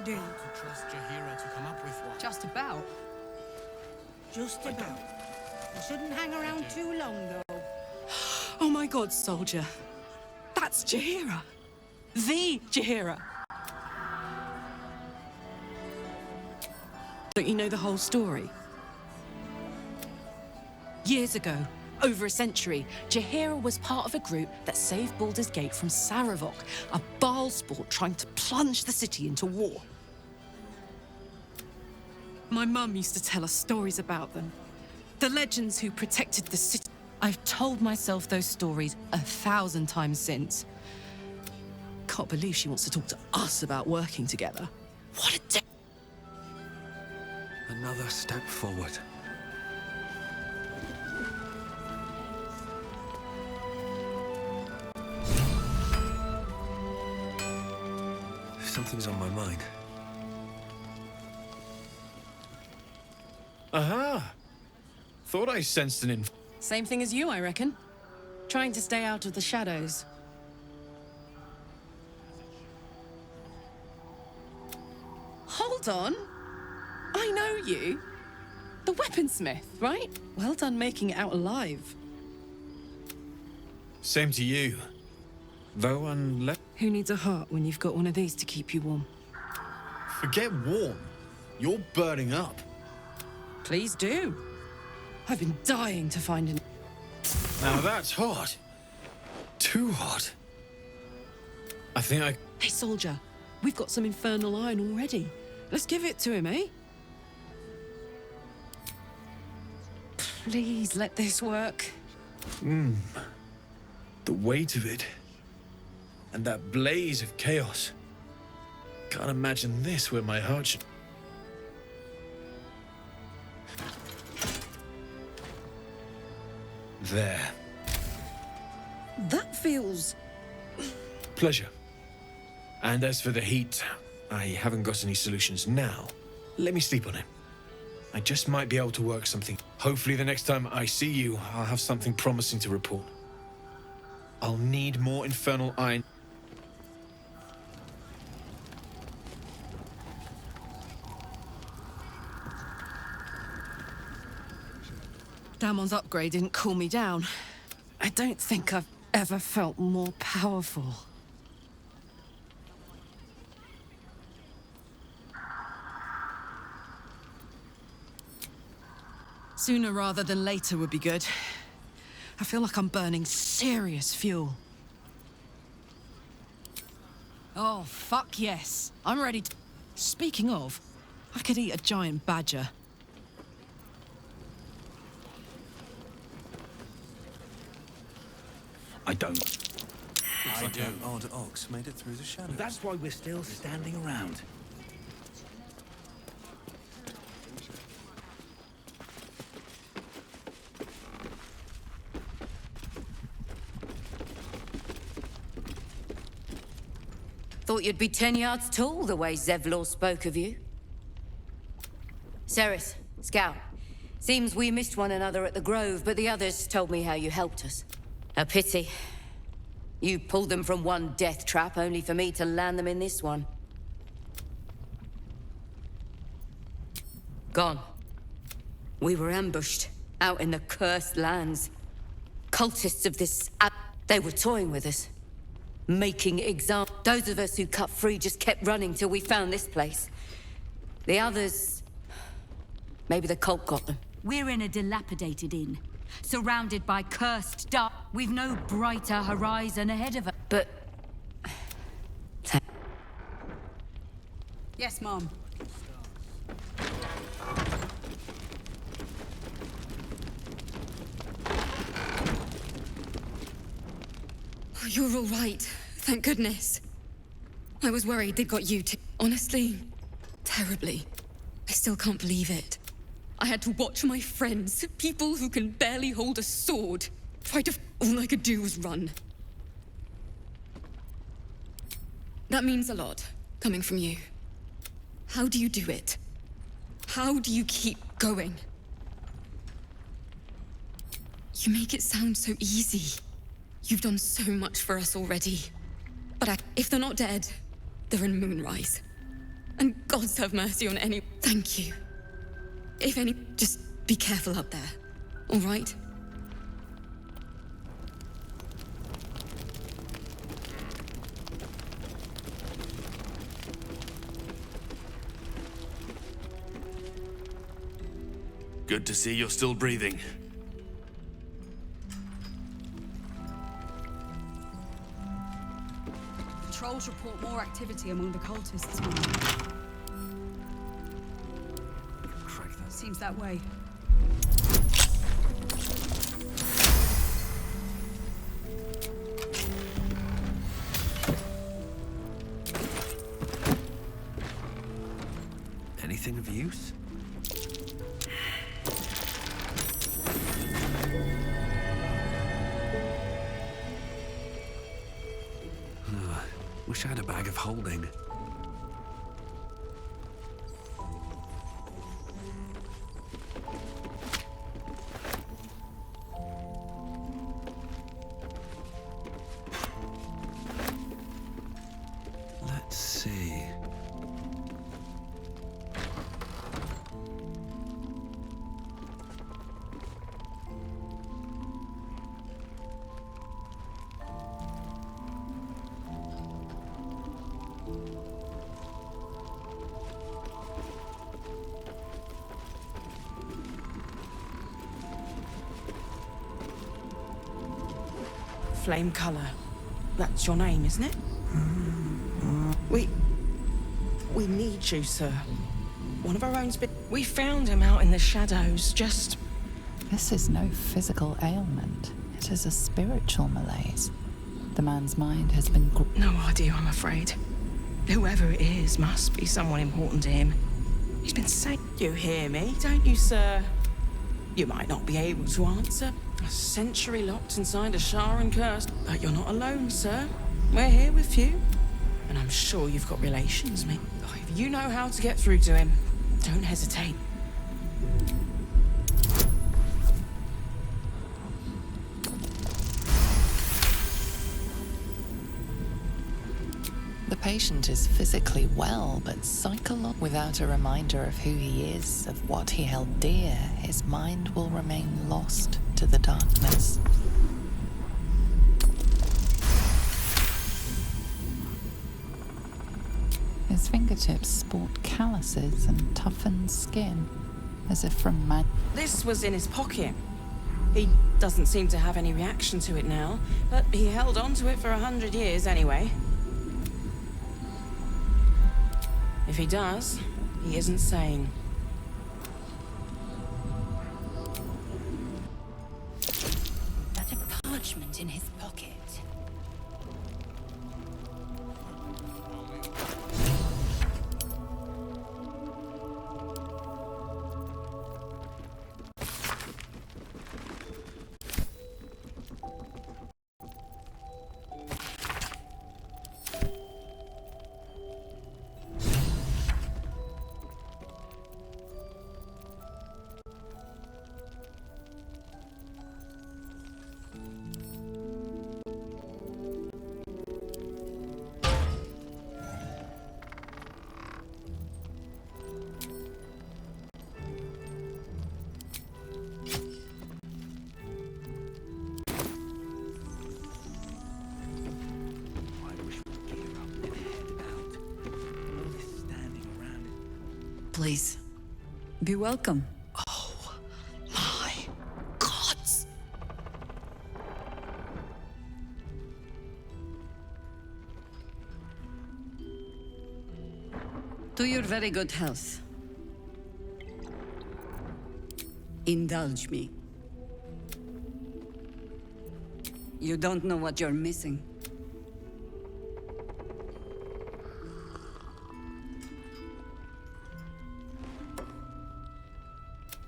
do? To trust Jageyra to come up with one. Just about. Just about. You shouldn't hang around too long, though. Oh my god, soldier. That's Jageyra. The Jageyra. Don't you know the whole story? Years ago, over a century, Jageyra was part of a group that saved Baldur's Gate from Sarevok, a Baal sport trying to plunge the city into war. My mum used to tell us stories about them. The legends who protected the city. I've told myself those stories 1,000 times since. Can't believe she wants to talk to us about working together. What a day! Another step forward. Something's on my mind. Aha! Thought I sensed an Same thing as you, I reckon. Trying to stay out of the shadows. Hold on. I know you. The weaponsmith, right? Well done making it out alive. Same to you. Though unless... Who needs a heart when you've got one of these to keep you warm? Forget warm. You're burning up. Please do. I've been dying to find an... Now that's hot. Too hot. I think I... Hey, soldier. We've got some infernal iron already. Let's give it to him, eh? Please let this work. The weight of it. And that blaze of chaos. Can't imagine this where my heart should... There. That feels... Pleasure. And as for the heat, I haven't got any solutions now. Let me sleep on it. I just might be able to work something. Hopefully the next time I see you, I'll have something promising to report. I'll need more infernal iron. Damon's upgrade didn't cool me down. I don't think I've ever felt more powerful. Sooner rather than later would be good. I feel like I'm burning serious fuel. Oh, fuck yes. I'm ready to... Speaking of, I could eat a giant badger. I don't. I do. Odd ox made it through the shadows. That's why we're still standing around. Thought you'd be 10 yards tall the way Zevlor spoke of you. Ceres, Scout. Seems we missed one another at the Grove, but the others told me how you helped us. A pity. You pulled them from one death trap, only for me to land them in this one. Gone. We were ambushed, out in the cursed lands. Cultists of this... They were toying with us. Making examples. Those of us who cut free just kept running till we found this place. The others... Maybe the cult got them. We're in a dilapidated inn, surrounded by cursed dark. We've no brighter horizon ahead of us. But... Yes, Mom. Oh, you're all right. Thank goodness. I was worried they'd got you too. Honestly, terribly. I still can't believe it. I had to watch my friends, people who can barely hold a sword, try to... All I could do was run. That means a lot, coming from you. How do you do it? How do you keep going? You make it sound so easy. You've done so much for us already. But if they're not dead, they're in Moonrise. And Gods have mercy on any... Thank you. If any... Just be careful up there. All right? Good to see you're still breathing. Patrols report more activity among the cultists. Seems that way. Anything of use? Wish I had a bag of holding. Let's see. Flame Color. That's your name, isn't it? We need you, sir. One of our own's been... We found him out in the shadows, just... This is no physical ailment. It is a spiritual malaise. The man's mind has been... No idea, I'm afraid. Whoever it is must be someone important to him. He's been saying... You hear me, don't you, sir? You might not be able to answer. A century locked inside a Shar and cursed. But you're not alone, sir. We're here with you. And I'm sure you've got relations, mate. If you know how to get through to him, don't hesitate. The patient is physically well, but psychologically, without a reminder of who he is, of what he held dear, his mind will remain lost to the darkness. His fingertips sport calluses and toughened skin, as if from This was in his pocket. He doesn't seem to have any reaction to it now, but he held on to it for 100 years anyway. If he does, he isn't sane. That a parchment in his pocket. Please, be welcome. Oh, my gods! To your very good health. Indulge me. You don't know what you're missing.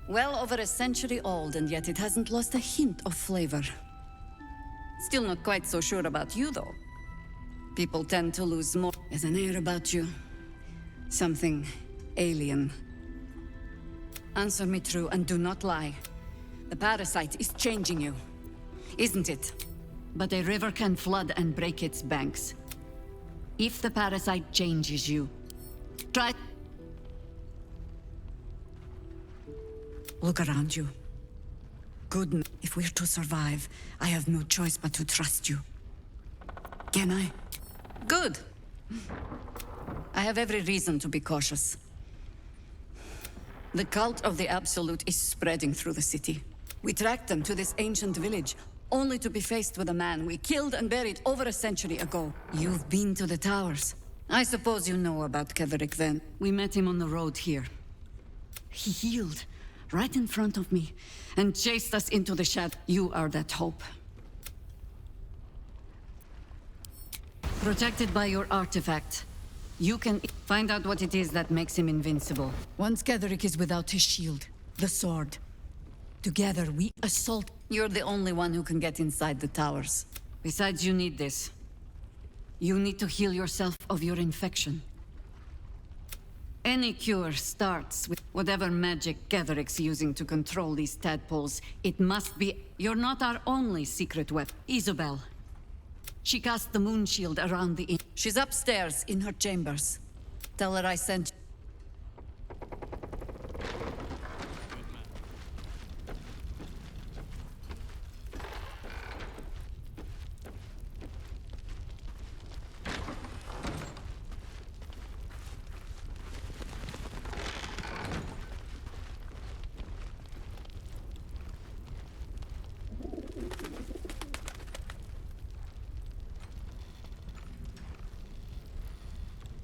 Well over a century old, and yet it hasn't lost a hint of flavor. Still not quite so sure about you, though. People tend to lose more. There's an air about you. Something alien. Answer me true and do not lie. The parasite is changing you, isn't it? But a river can flood and break its banks. If the parasite changes you, try... Look around you. Good. If we're to survive, I have no choice but to trust you. Can I? Good. I have every reason to be cautious. The cult of the Absolute is spreading through the city. We tracked them to this ancient village, only to be faced with a man we killed and buried over a century ago. You've been to the towers. I suppose you know about Keverick then. We met him on the road here. He healed, right in front of me, and chased us into the shadow. You are that hope. Protected by your artifact, you can find out what it is that makes him invincible. Once Keverick is without his shield, the sword. Together we assault. You're the only one who can get inside the towers. Besides, you need this. You need to heal yourself of your infection. Any cure starts with whatever magic Keverick's using to control these tadpoles. It must be... You're not our only secret weapon. Isobel. She cast the moon shield around the inn. She's upstairs in her chambers. Tell her I sent you.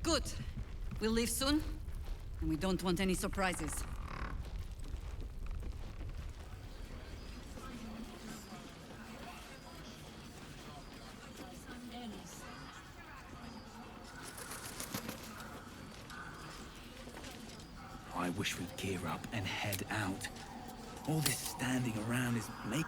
Good. We'll leave soon, and we don't want any surprises. I wish we'd gear up and head out. All this standing around is making...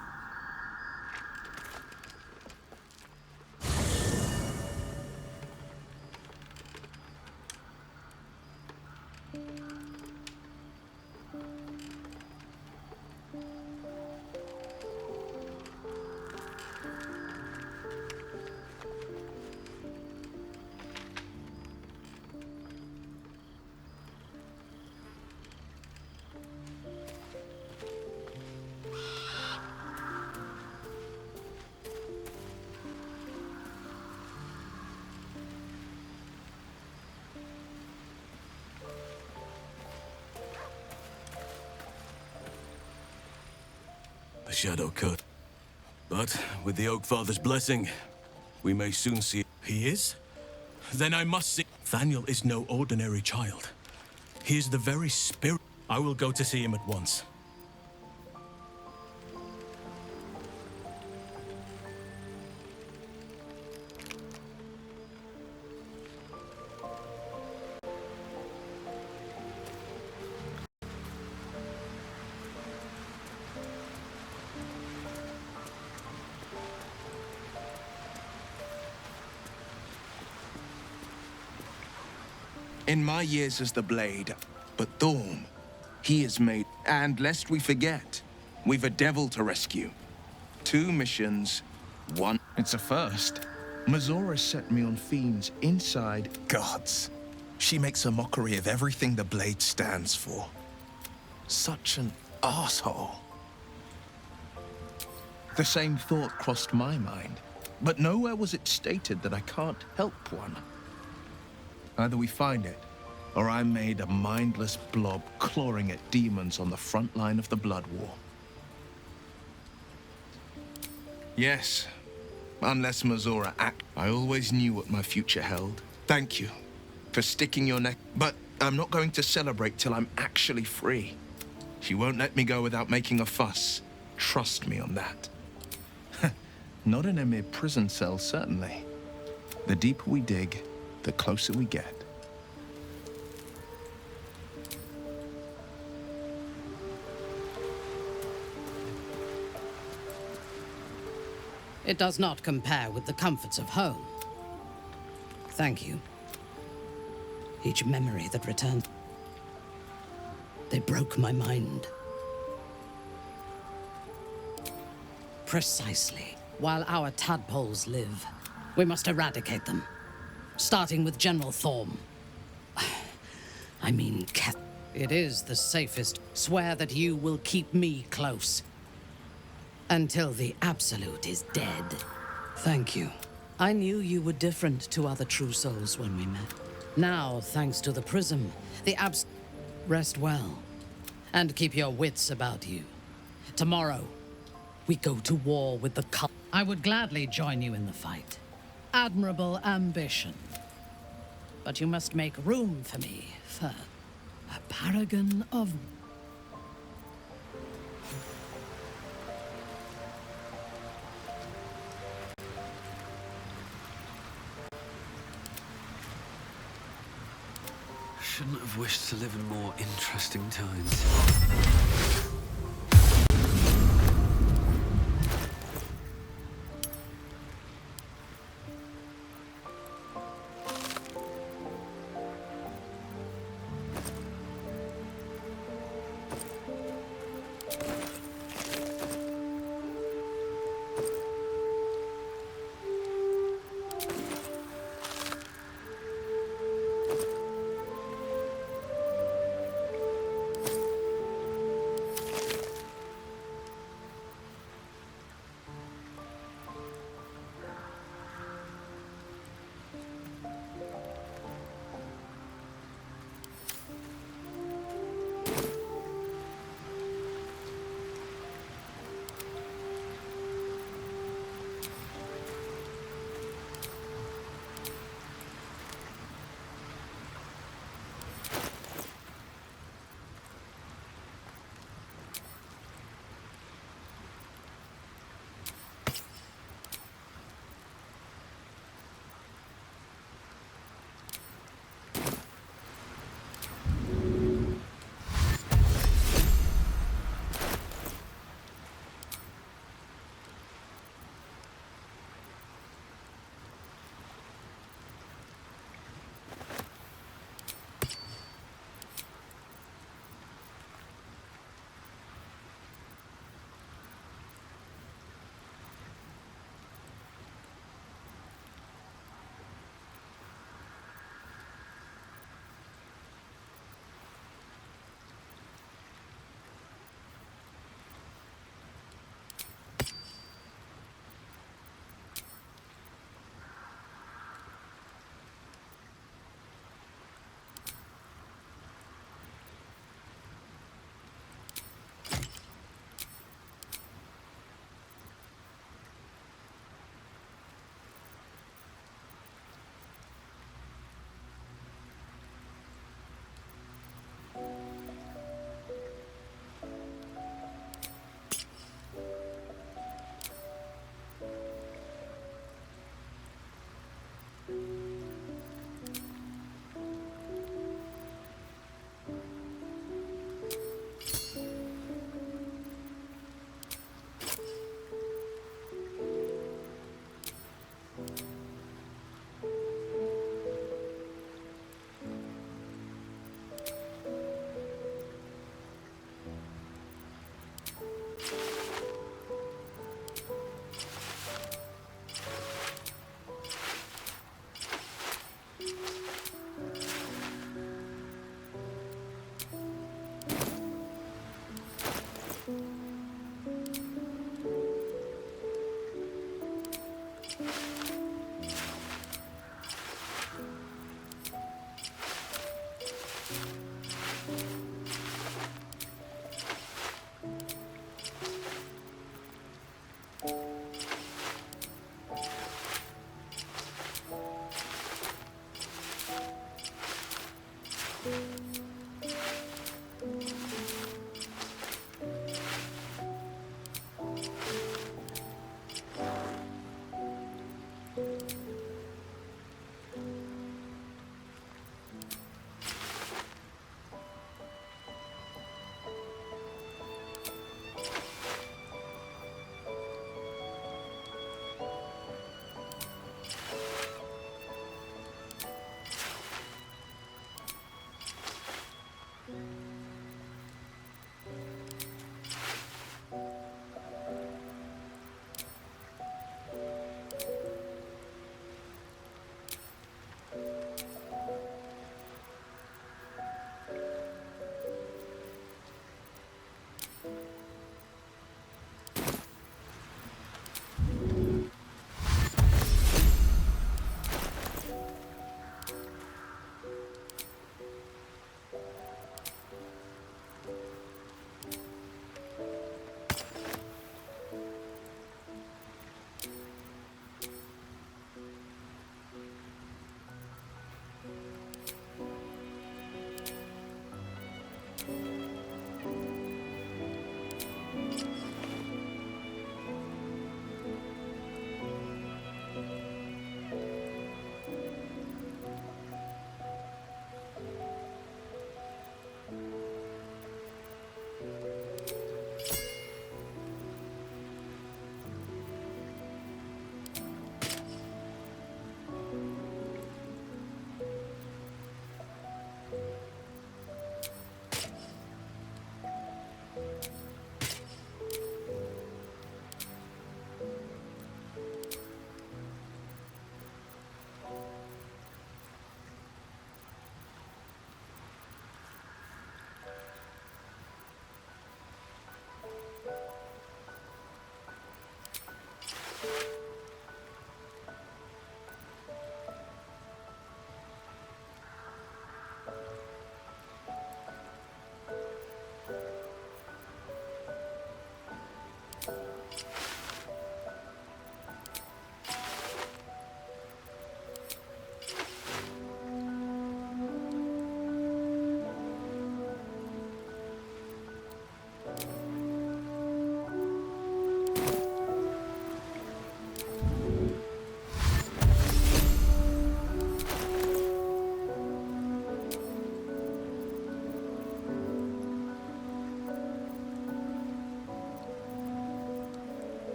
The Shadow Cut. But with the Oak Father's blessing, we may soon see... He is? Then I must see... Thaniel is no ordinary child. He is the very spirit... I will go to see him at once. In my years as the Blade, but Thorm, he is made... And lest we forget, we've a devil to rescue. 2 missions, 1... It's a first. Mazora set me on fiends inside gods. She makes a mockery of everything the Blade stands for. Such an asshole. The same thought crossed my mind, but nowhere was it stated that I can't help one. Either we find it, or I'm made a mindless blob clawing at demons on the front line of the Blood War. Yes, unless Mazora act. I always knew what my future held. Thank you for sticking your neck, but I'm not going to celebrate till I'm actually free. She won't let me go without making a fuss. Trust me on that. Not in a mere prison cell, certainly. The deeper we dig, the closer we get. It does not compare with the comforts of home. Thank you. Each memory that returns, they broke my mind. Precisely. While our tadpoles live, we must eradicate them. Starting with General Thorm. I mean, It is the safest. Swear that you will keep me close. Until the Absolute is dead. Thank you. I knew you were different to other true souls when we met. Now, thanks to the prism, rest well. And keep your wits about you. Tomorrow, we go to war with the cult. I would gladly join you in the fight. Admirable ambition. But you must make room for me first. A paragon of... Shouldn't have wished to live in more interesting times.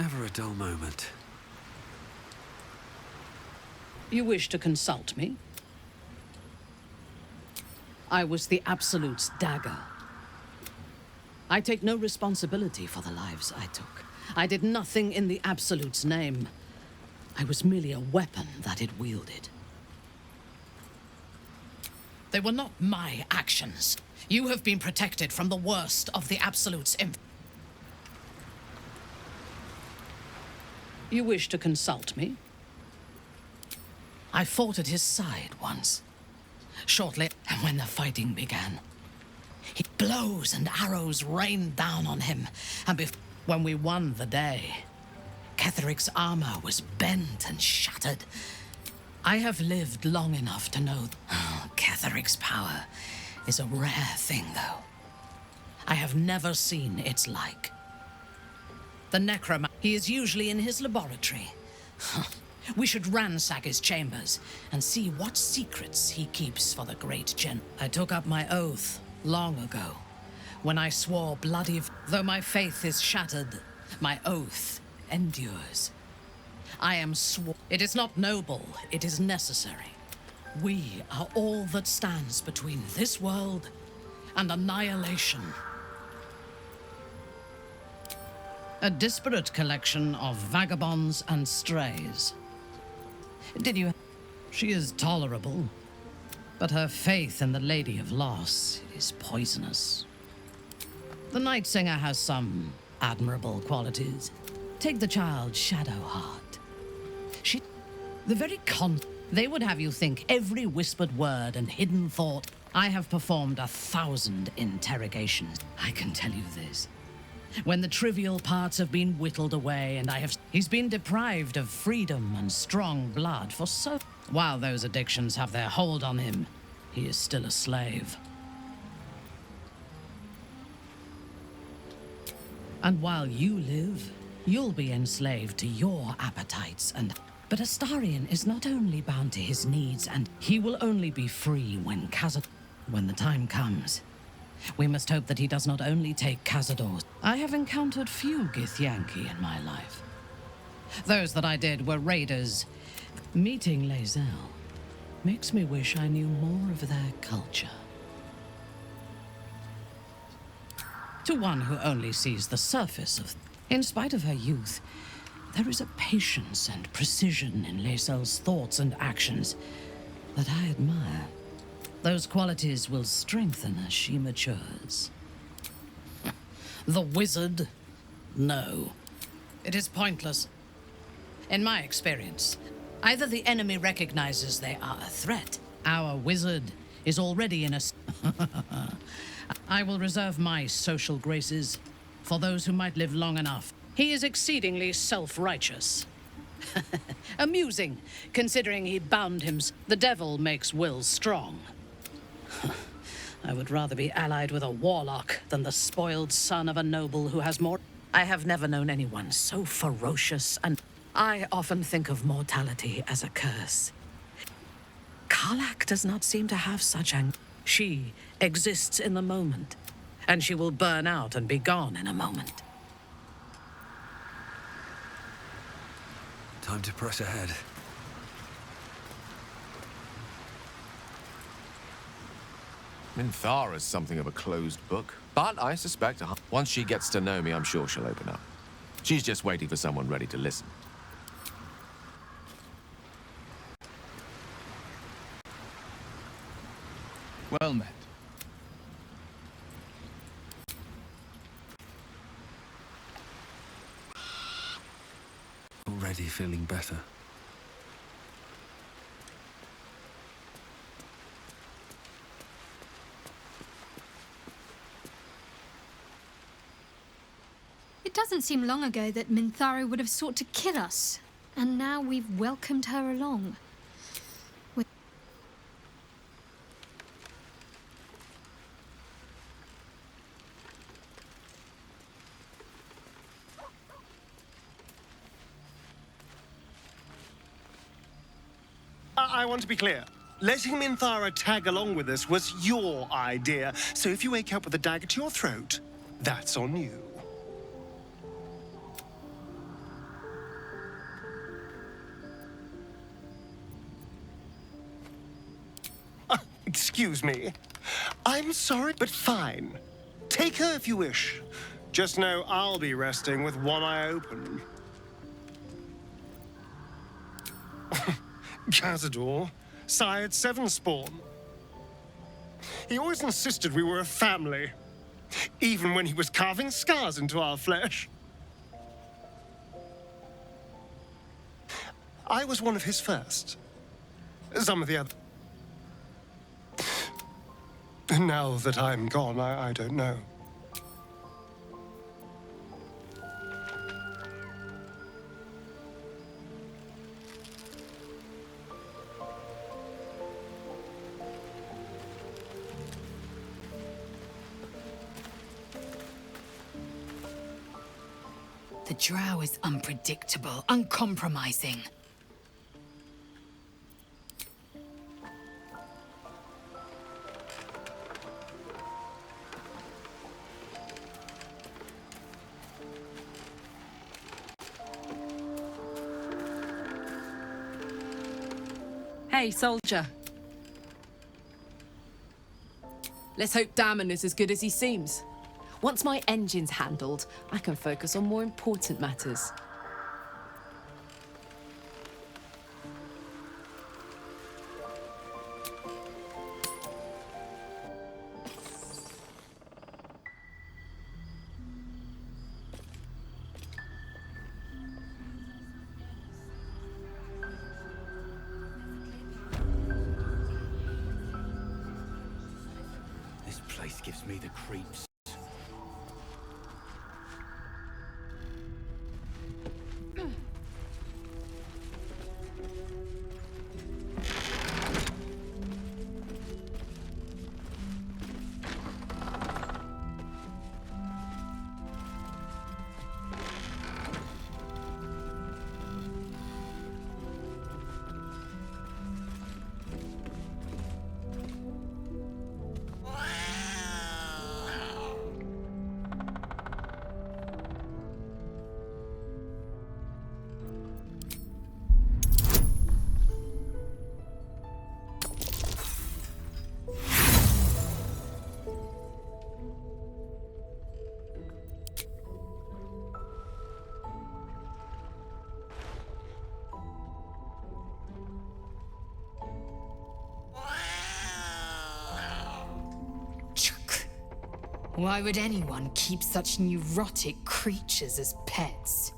Never a dull moment. You wish to consult me? I was the Absolute's dagger. I take no responsibility for the lives I took. I did nothing in the Absolute's name. I was merely a weapon that it wielded. They were not my actions. You have been protected from the worst of the Absolute's You wish to consult me? I fought at his side once. Shortly, and when the fighting began, blows and arrows rained down on him, and when we won the day, Ketheric's armor was bent and shattered. I have lived long enough to know Ketheric's power is a rare thing, though. I have never seen its like. The necromancer, he is usually in his laboratory. We should ransack his chambers and see what secrets he keeps for the great I took up my oath long ago, when I swore bloody... Though my faith is shattered, my oath endures. I am It is not noble, it is necessary. We are all that stands between this world and annihilation. A disparate collection of vagabonds and strays. Did you... She is tolerable, but her faith in the Lady of Loss is poisonous. The Night Singer has some admirable qualities. Take the child Shadowheart. She... The very They would have you think every whispered word and hidden thought. I have performed 1,000 interrogations. I can tell you this. When the trivial parts have been whittled away and he's been deprived of freedom and strong blood for so... While those addictions have their hold on him, he is still a slave. And while you live, you'll be enslaved to your appetites and... But Astarion is not only bound to his needs, and he will only be free when the time comes. We must hope that he does not only take Cazadors. I have encountered few Githyanki in my life. Those that I did were raiders. Meeting Lae'zel makes me wish I knew more of their culture. To one who only sees the surface of... In spite of her youth, there is a patience and precision in Lae'zel's thoughts and actions that I admire. Those qualities will strengthen as she matures. The wizard? No. It is pointless. In my experience, either the enemy recognizes they are a threat. Our wizard is already in a... I will reserve my social graces for those who might live long enough. He is exceedingly self-righteous. Amusing, considering he bound him. The devil makes wills strong. I would rather be allied with a warlock than the spoiled son of a noble who has more... I have never known anyone so ferocious, and I often think of mortality as a curse. Karlach does not seem to have such anger. She exists in the moment, and she will burn out and be gone in a moment. Time to press ahead. Minthara's something of a closed book, but I suspect once she gets to know me, I'm sure she'll open up. She's just waiting for someone ready to listen. Well met. Already feeling better. It doesn't seem long ago that Minthara would have sought to kill us, and now we've welcomed her along. I want to be clear. Letting Minthara tag along with us was your idea, so if you wake up with a dagger to your throat, that's on you. Excuse me. I'm sorry, but fine. Take her if you wish. Just know I'll be resting with one eye open. Cazador, sired 7 spawn. He always insisted we were a family, even when he was carving scars into our flesh. I was one of his first. Some of the other. Now that I'm gone, I don't know. The drow is unpredictable, uncompromising. Hey, soldier. Let's hope Damon is as good as he seems. Once my engine's handled, I can focus on more important matters. This place gives me the creeps. Why would anyone keep such neurotic creatures as pets?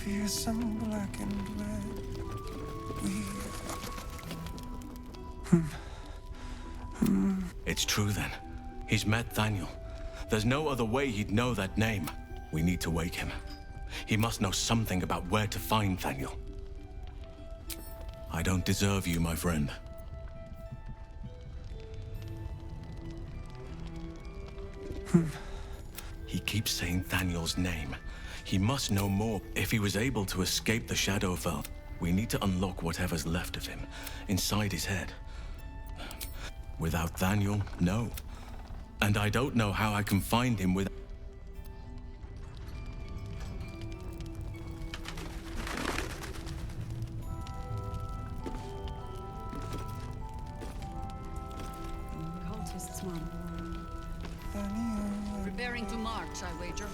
Fearsome black and red. It's true then. He's met Thaniel. There's no other way he'd know that name. We need to wake him. He must know something about where to find Thaniel. I don't deserve you, my friend. He keeps saying Thaniel's name. He must know more. If he was able to escape the Shadowfell, we need to unlock whatever's left of him, inside his head. Without Thaniel, no. And I don't know how I can find him with... Cultists won. Preparing to march, I wager.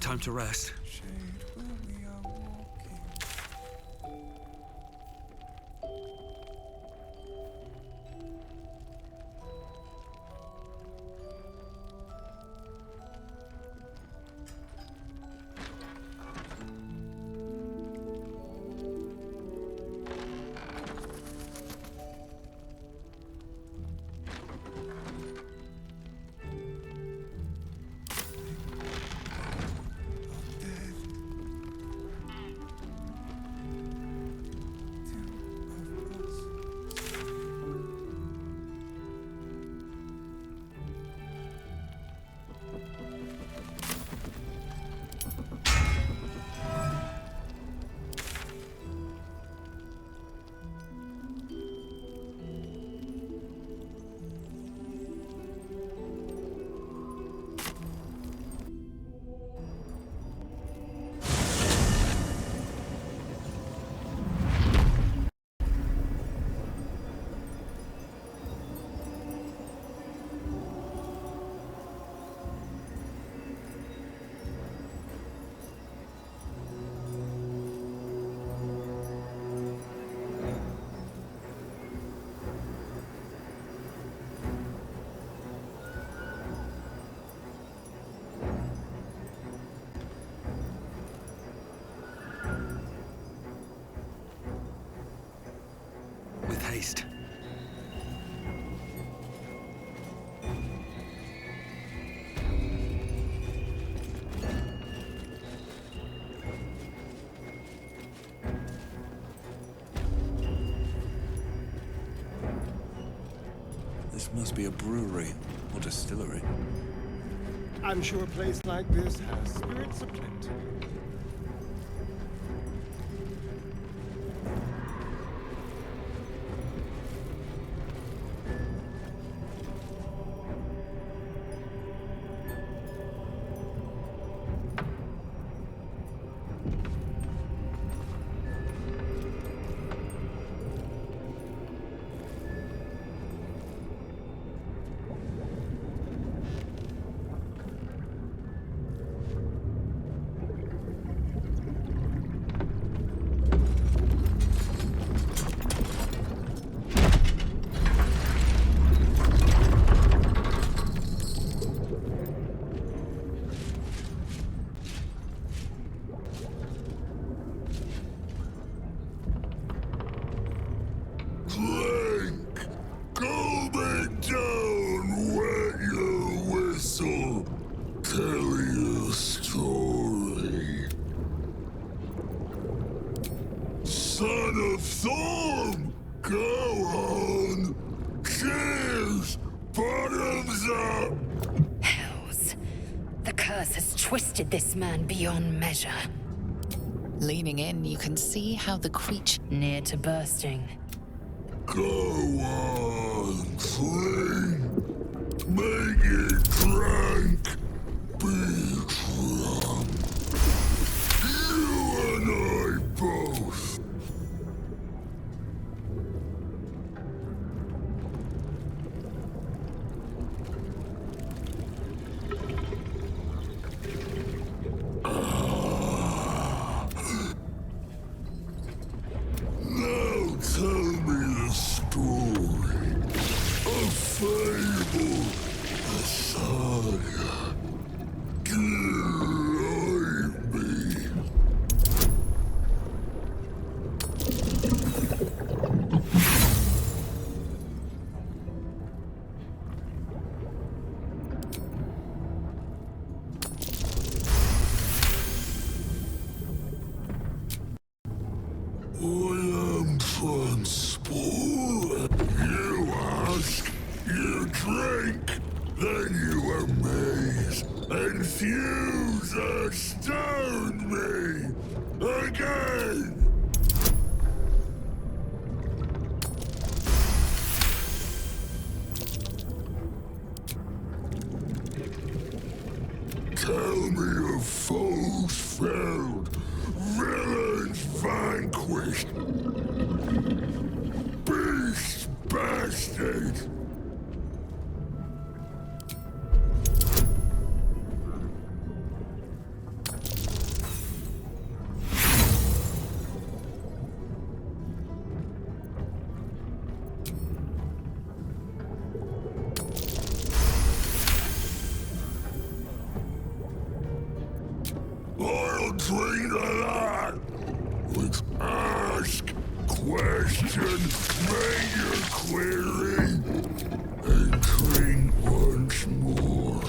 time to rest. With haste. This must be a brewery or distillery. I'm sure a place like this has spirits aplenty. Twisted this man beyond measure. Leaning in, you can see how the creature near to bursting. Go on, clean. Make it drink. Be drunk. You and I both. I'll drink to that. Let's ask, question, make your query, and drink once more.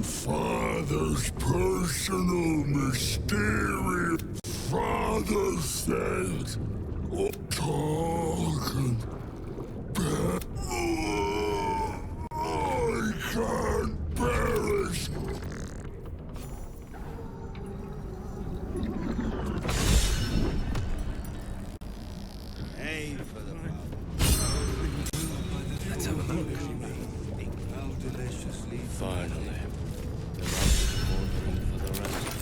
Father's personal mysterious father things. Talking back. I can't bear it. Hey, for the Let's have a look. how deliciously Finally. The last is ordering for the rest.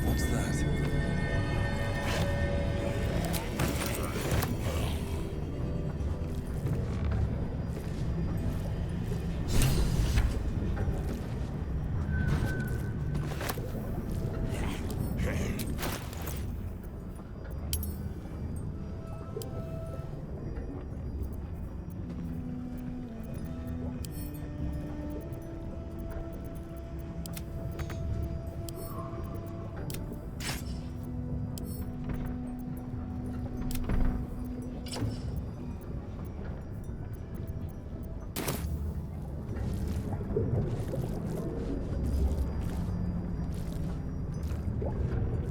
What's that?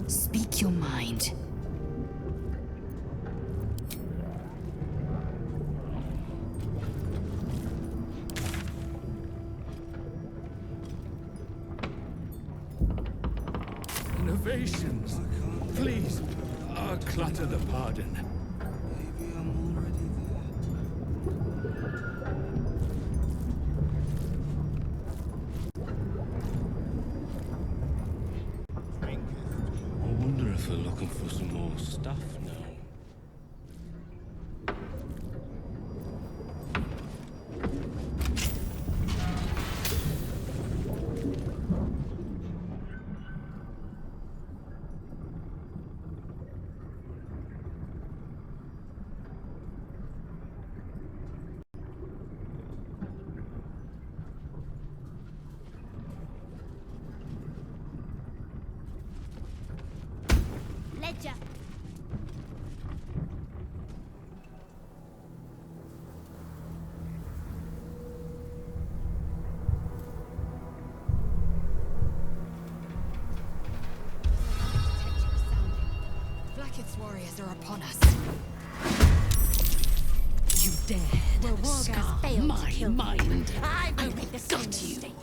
Speak your mind. Innovations. Please, clutter the pardon. Maybe I'm already I wonder if they're looking for some more stuff now. Ledger. Blacketh's warriors are upon us. You dared Where Wargaz scar failed to my kill me. mind. I I won't make the same got you. mistake.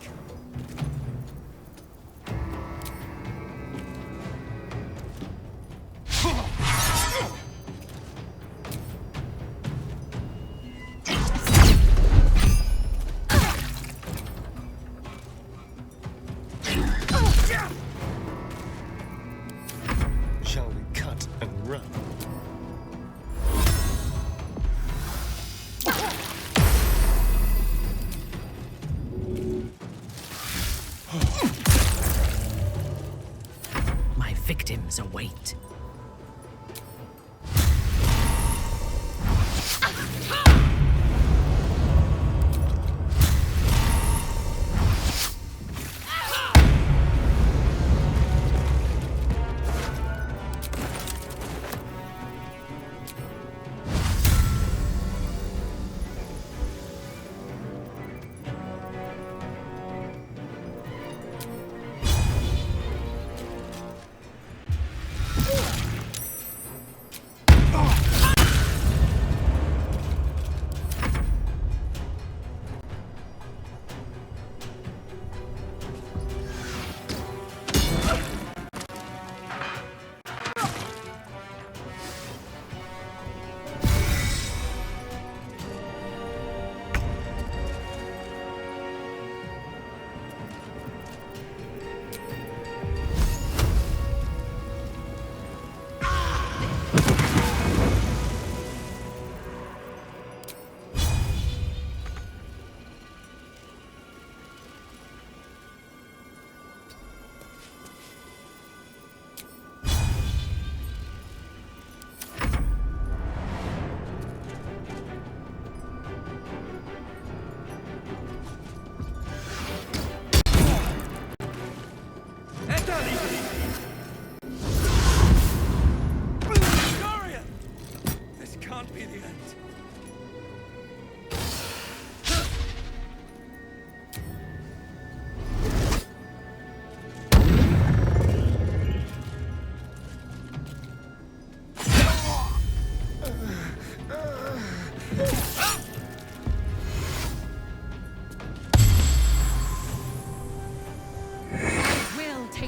Shall we cut and run? My victims await.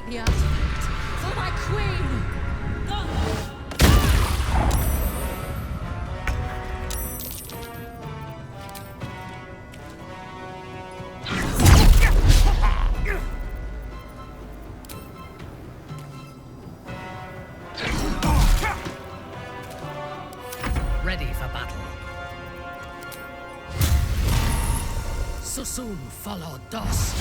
The artifact for my queen! Ready for battle. So soon follow Dos.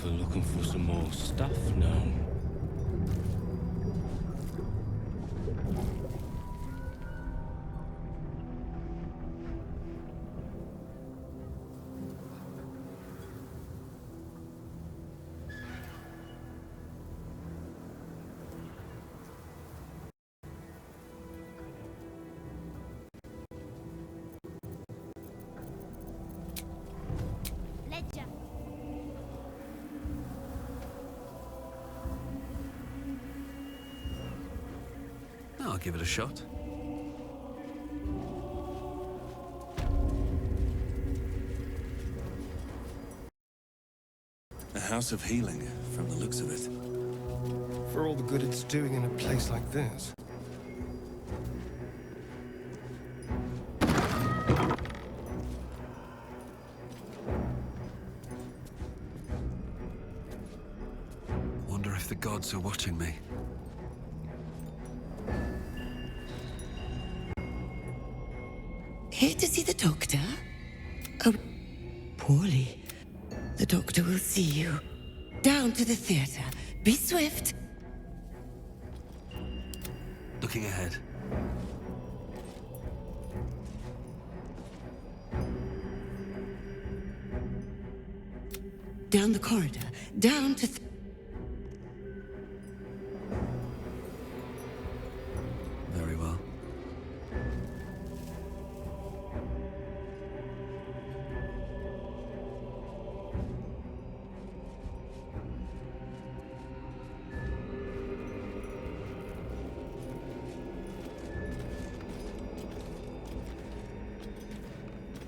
We're looking for some more stuff now. I'll give it a shot. A house of healing, from the looks of it. For all the good it's doing in a place like this. Wonder if the gods are watching me. Here to see the doctor? Oh, poorly. The doctor will see you. Down to the theater. Be swift. Looking ahead. Down the corridor. Down to... Very well.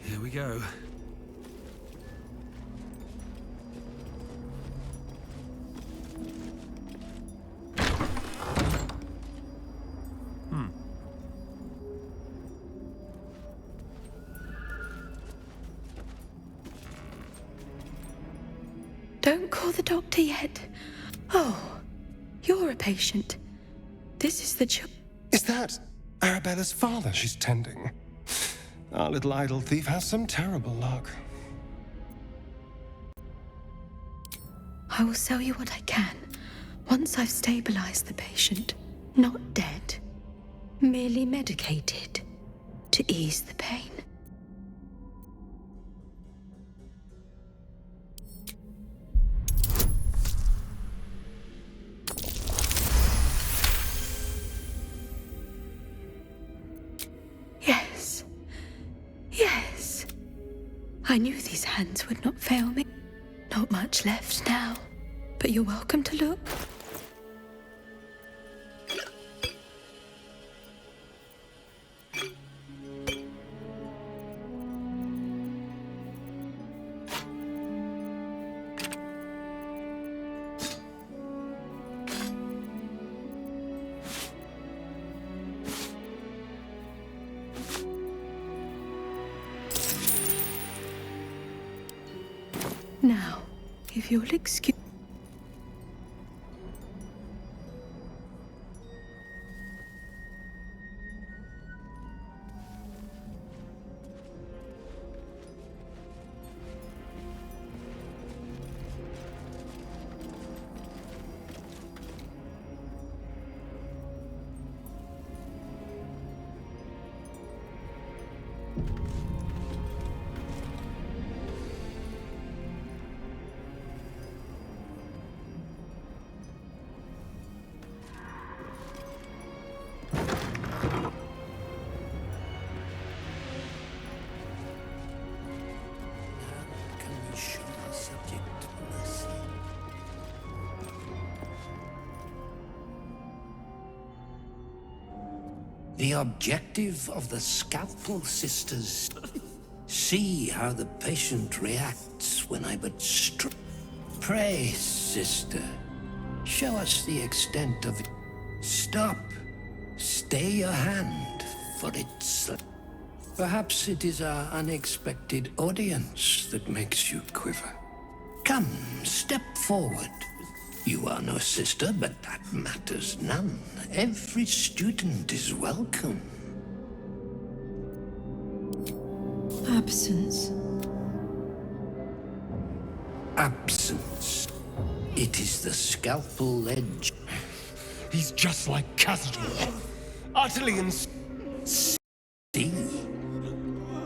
Here we go. Don't call the doctor yet. Oh, you're a patient. This is the Is that Arabella's father she's tending? Our little idol thief has some terrible luck. I will sell you what I can, once I've stabilized the patient. Not dead, merely medicated, to ease the pain. Yes. Yes. I knew these hands would not fail me. Not much left now, but you're welcome to look. Now, if you'll excuse... The objective of the Scalpel Sisters. See how the patient reacts when I but Pray, sister, show us the extent of it. Stop. Stay your hand, for it's... Perhaps it is our unexpected audience that makes you quiver. Come, step forward. You are no sister, but that matters none. Every student is welcome. Absence. Absence. It is the scalpel edge. He's just like Cassidy. Utterly See?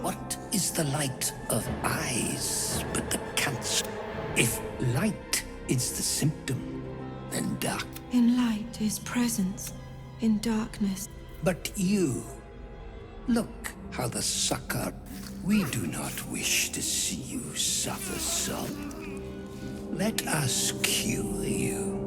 What is the light of eyes but the cancer? If light is the symptom, then dark. In light is presence, in darkness. But you, look how the sucker. We do not wish to see you suffer so. Let us cure you.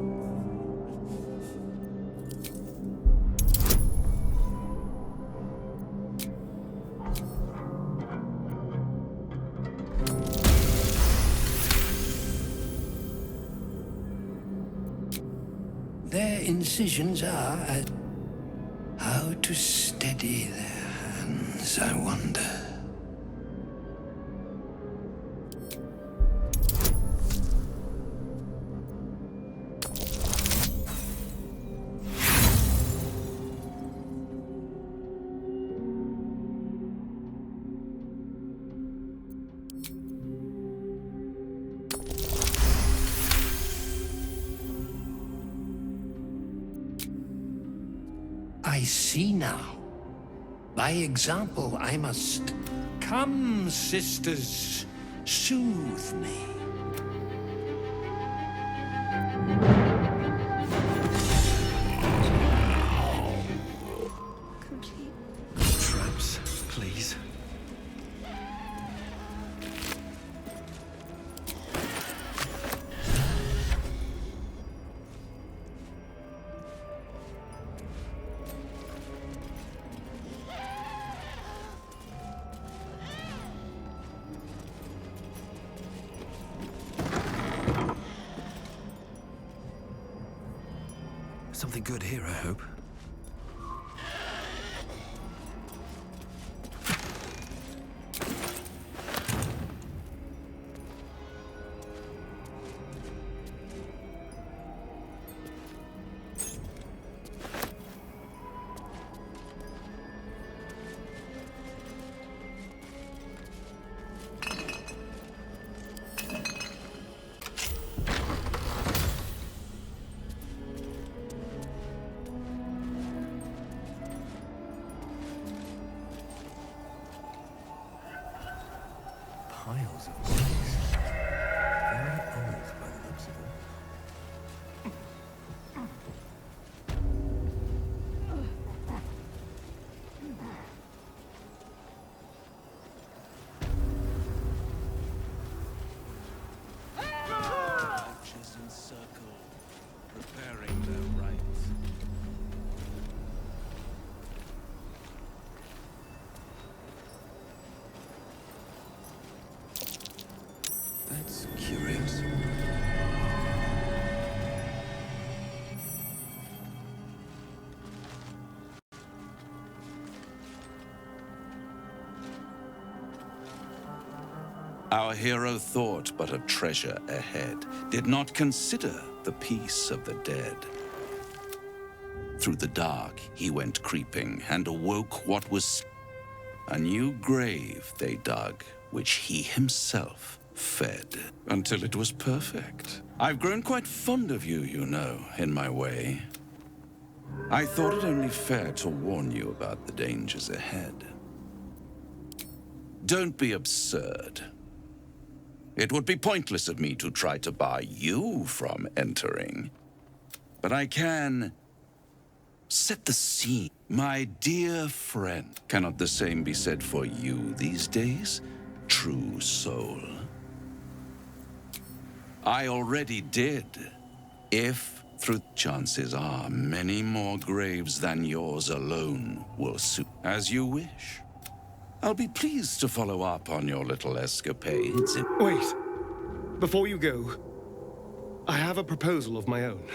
incisions are. How to steady their hands, I wonder. I see now. By example, I must. Come, sisters, soothe me. Traps, please. Something good here, I hope. Piles of things. Very old by the looks of them. Archers in circle, preparing their rites. That's curious. Our hero thought but of treasure ahead, did not consider the peace of the dead. Through the dark he went creeping, and awoke what was a new grave they dug, which he himself fed, until it was perfect. I've grown quite fond of you, you know, in my way. I thought it only fair to warn you about the dangers ahead. Don't be absurd. It would be pointless of me to try to bar you from entering. But I can set the scene. My dear friend, cannot the same be said for you these days, true soul? I already did. If, through chances are, many more graves than yours alone will suit. As you wish. I'll be pleased to follow up on your little escapades in— Wait. Before you go, I have a proposal of my own.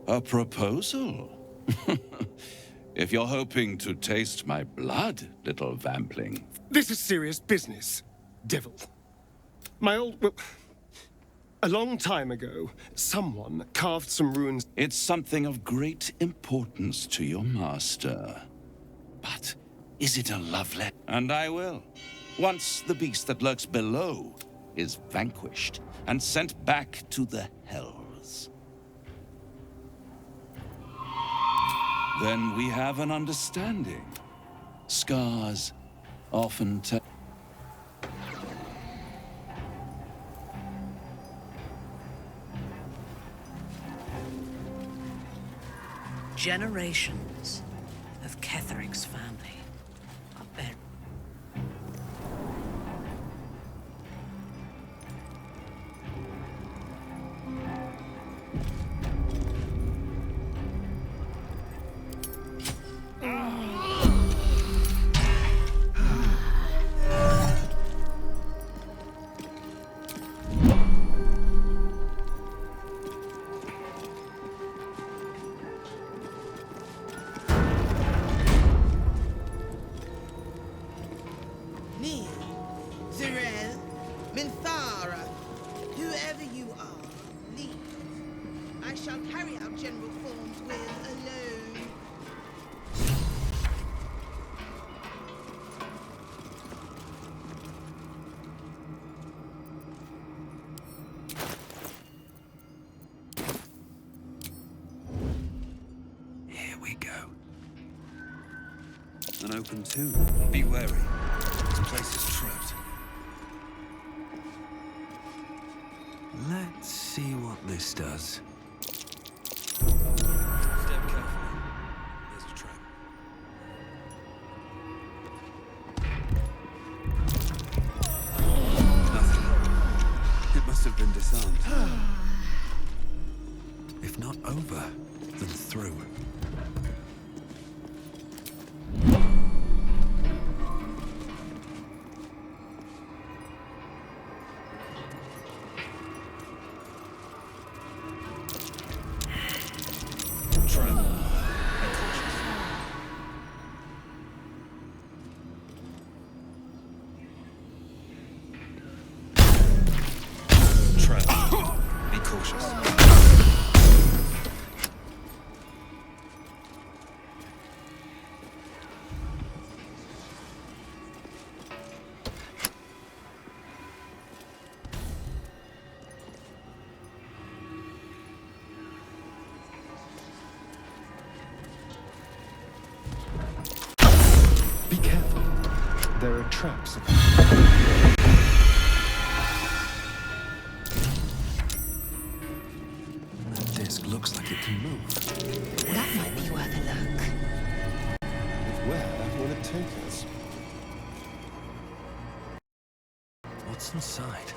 A proposal? If you're hoping to taste my blood, little vampling. This is serious business, devil. Well, a long time ago, someone carved some runes. It's something of great importance to your master. But is it a love letter? And I will. Once the beast that lurks below is vanquished and sent back to the hells. Then we have an understanding. Scars often tell. Generations of Ketheric's family are buried. we go. An open tomb. Be wary. This place is trapped. Let's see what this does. Step carefully. There's a trap. Nothing. It must have been disarmed. If not over, then through. Be careful. There are traps. That disc looks like it can move. That might be worth a look. Where will it take us? What's inside?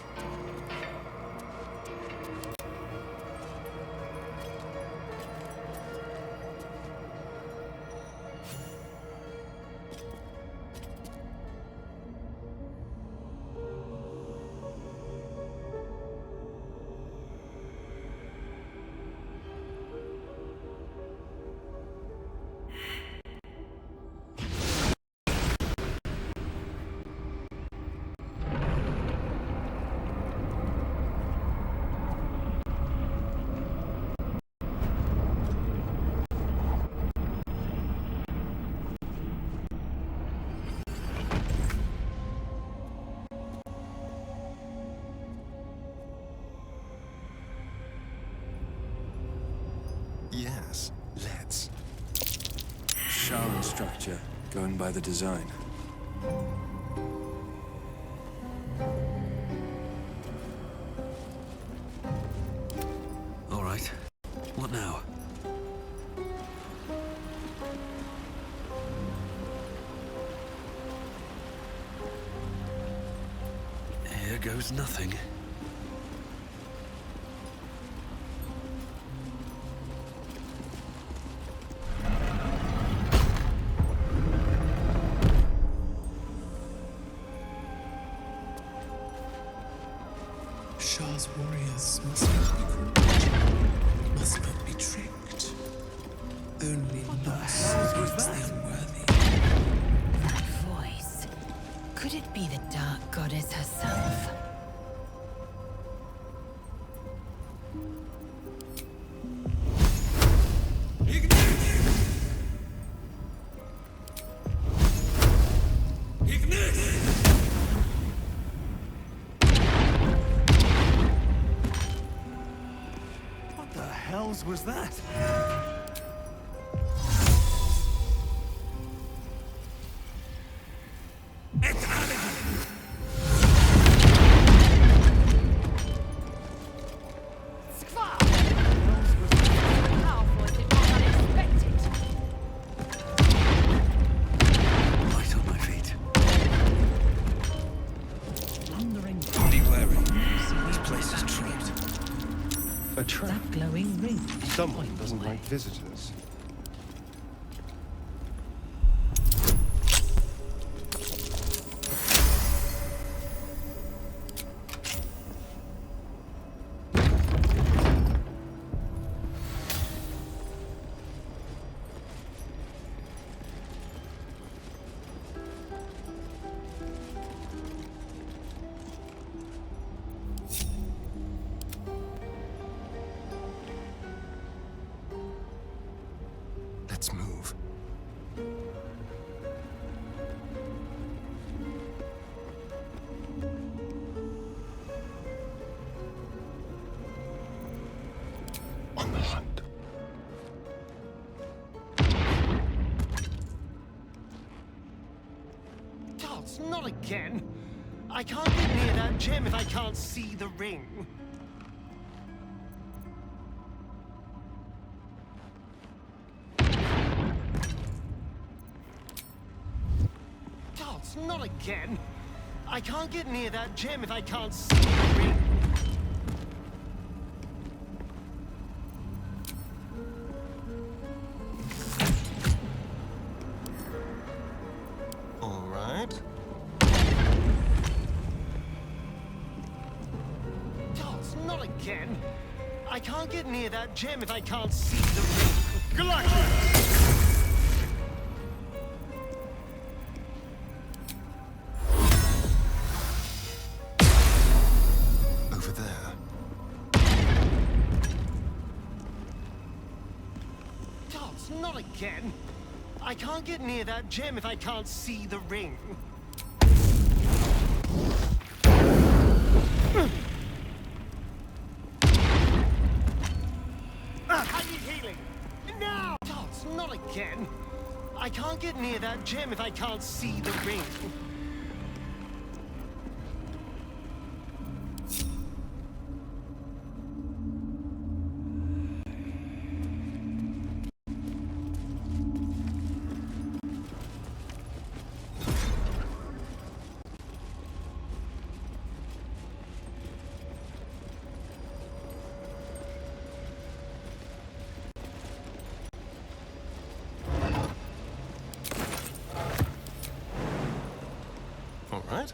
Yes, let's. Shaman structure, going by the design. All right. What now? Here goes nothing. Shah's warriors must not be cruel, must not be tricked. Only loss makes the unworthy. That voice. Could it be the dark goddess herself? Was that? A trap. That glowing ring. Someone doesn't like visitors. Gods, not again! I can't get near that gem if I can't see the ring. Gods, not again! I can't get near that gem if I can't see the ring. All right. Gods, not again! I can't get near that gem if I can't see the ring. Good luck! Over there. Gods, not again! I can't get near that gem if I can't see the ring. I need healing! Now! Gods, not again! I can't get near that gem if I can't see the ring. All right.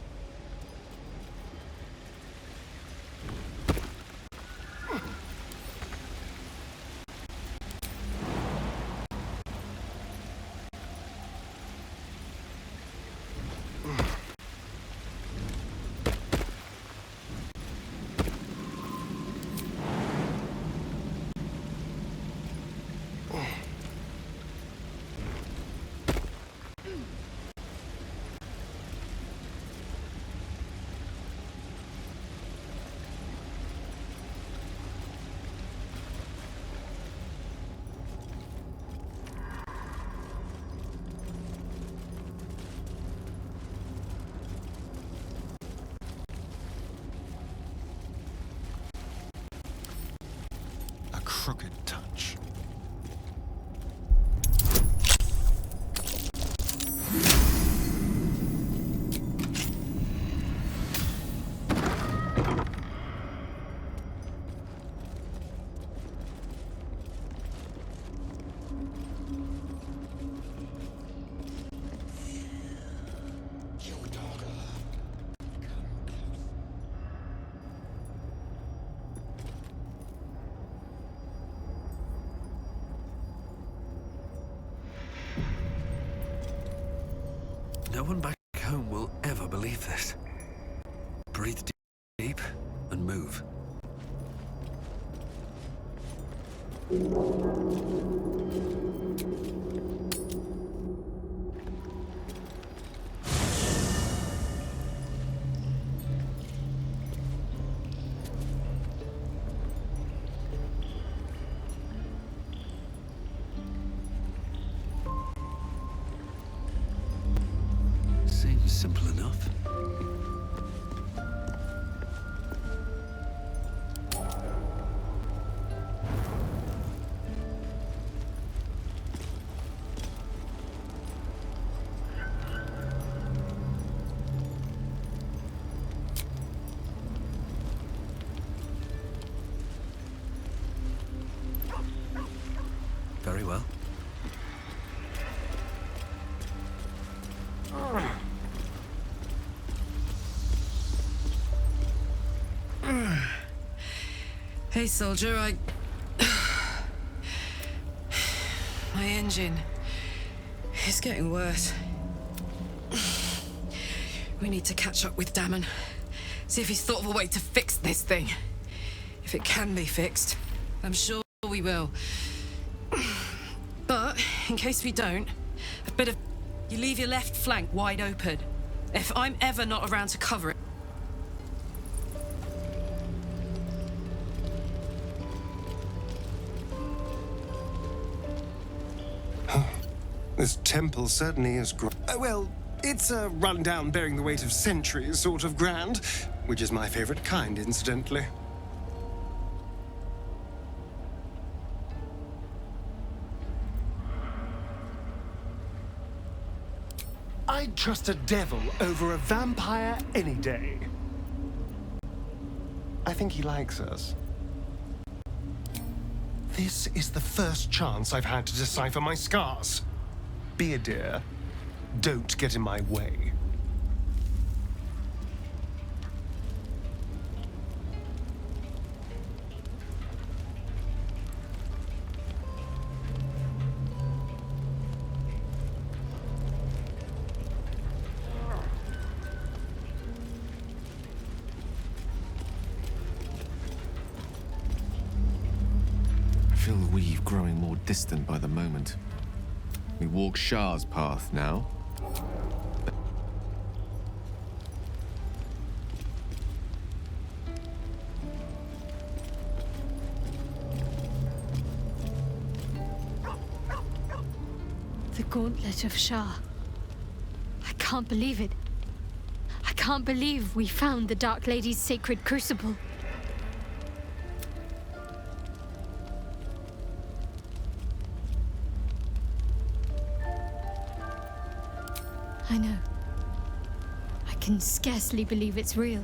Crooked touch. No one back home will ever believe this. Breathe deep and move. Seems simple enough. Very well. Hey, soldier, my engine is getting worse. We need to catch up with Damon. See if he's thought of a way to fix this thing. If it can be fixed, I'm sure we will. But, in case we don't, a bit of... You leave your left flank wide open. If I'm ever not around to cover it... This temple certainly is well, It's a rundown bearing the weight of centuries sort of grand, which is my favorite kind, incidentally. I'd trust a devil over a vampire any day. I think he likes us. This is the first chance I've had to decipher my scars. Be a dear. Don't get in my way. I feel the weave growing more distant by the moment. We walk Shar's path now. The Gauntlet of Shar. I can't believe it. I can't believe we found the Dark Lady's sacred crucible. I know. I can scarcely believe it's real.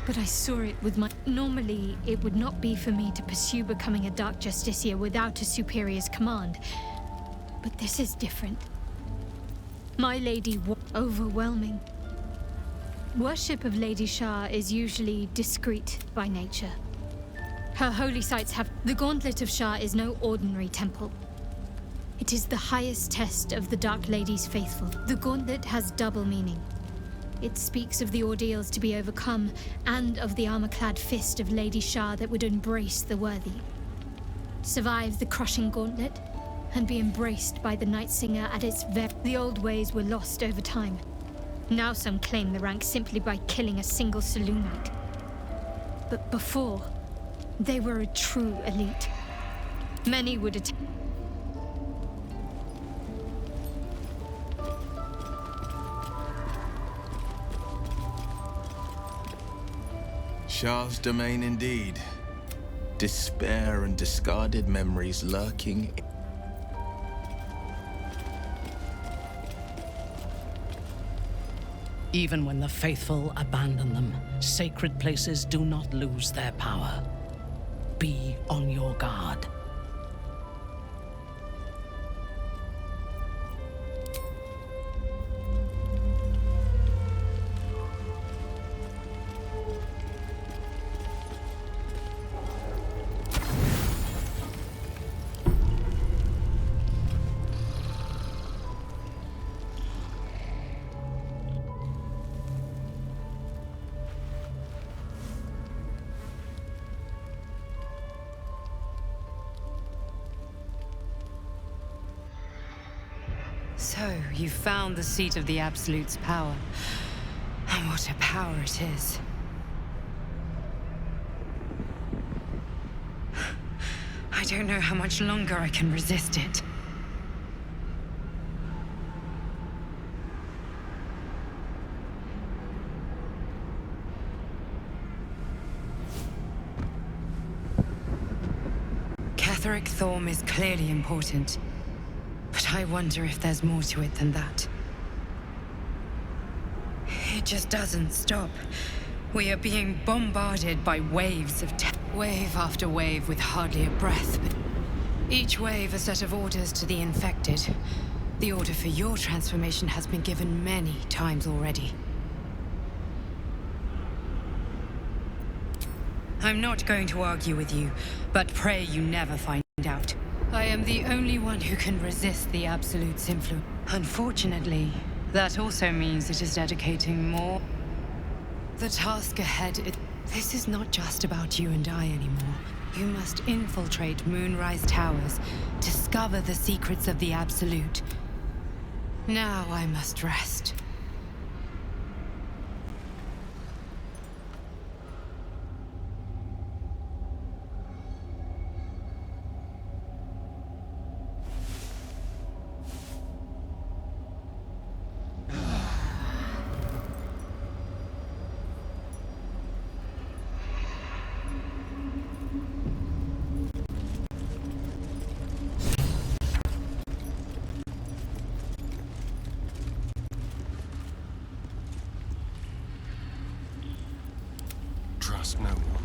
But I saw it with my... Normally, it would not be for me to pursue becoming a Dark Justiciar without a superior's command. But this is different. My lady was overwhelming. Worship of Lady Shar is usually discreet by nature. Her holy sites have... The Gauntlet of Shar is no ordinary temple. It is the highest test of the Dark Lady's faithful. The Gauntlet has double meaning. It speaks of the ordeals to be overcome, and of the armor-clad fist of Lady Shar that would embrace the worthy. Survive the crushing gauntlet, and be embraced by the Night Singer at its The old ways were lost over time. Now some claim the rank simply by killing a single saloon knight. But before, they were a true elite. Many would attempt. Shar's domain indeed. Despair and discarded memories lurking. Even when the faithful abandon them, sacred places do not lose their power. Be on your guard. So, you found the seat of the Absolute's power. And what a power it is. I don't know how much longer I can resist it. Catherick Thorm is clearly important. But I wonder if there's more to it than that. It just doesn't stop. We are being bombarded by waves of wave after wave with hardly a breath. But each wave a set of orders to the infected. The order for your transformation has been given many times already. I'm not going to argue with you, but pray you never find out. I am the only one who can resist the Absolute's influence. Unfortunately, that also means it is dedicating more. The task ahead, this is not just about you and I anymore. You must infiltrate Moonrise Towers, discover the secrets of the Absolute. Now I must rest. no one.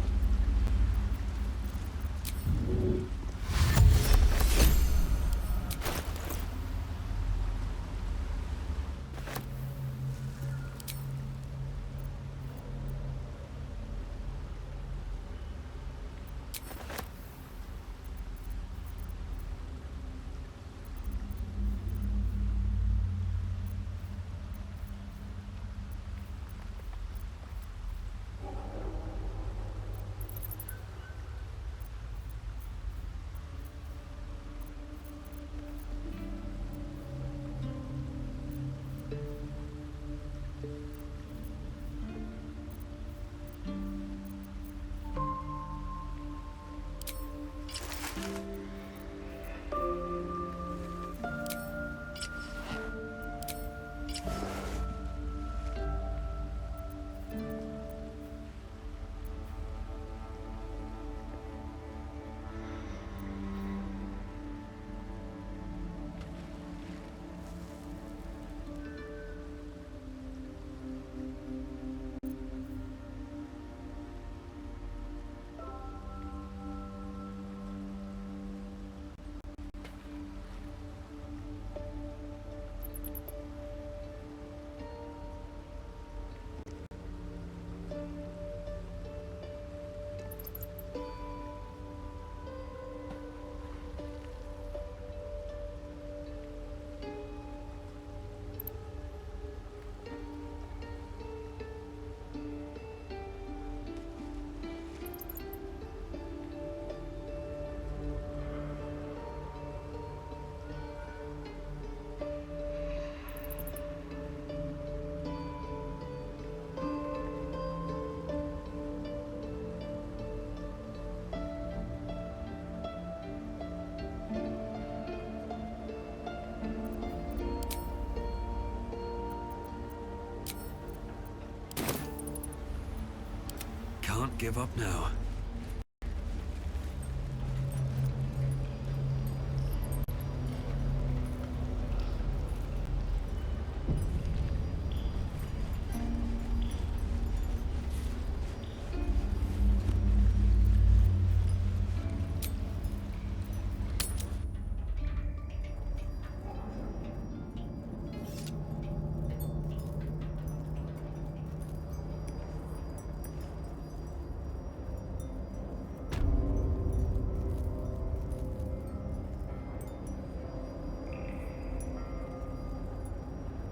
Can't give up now.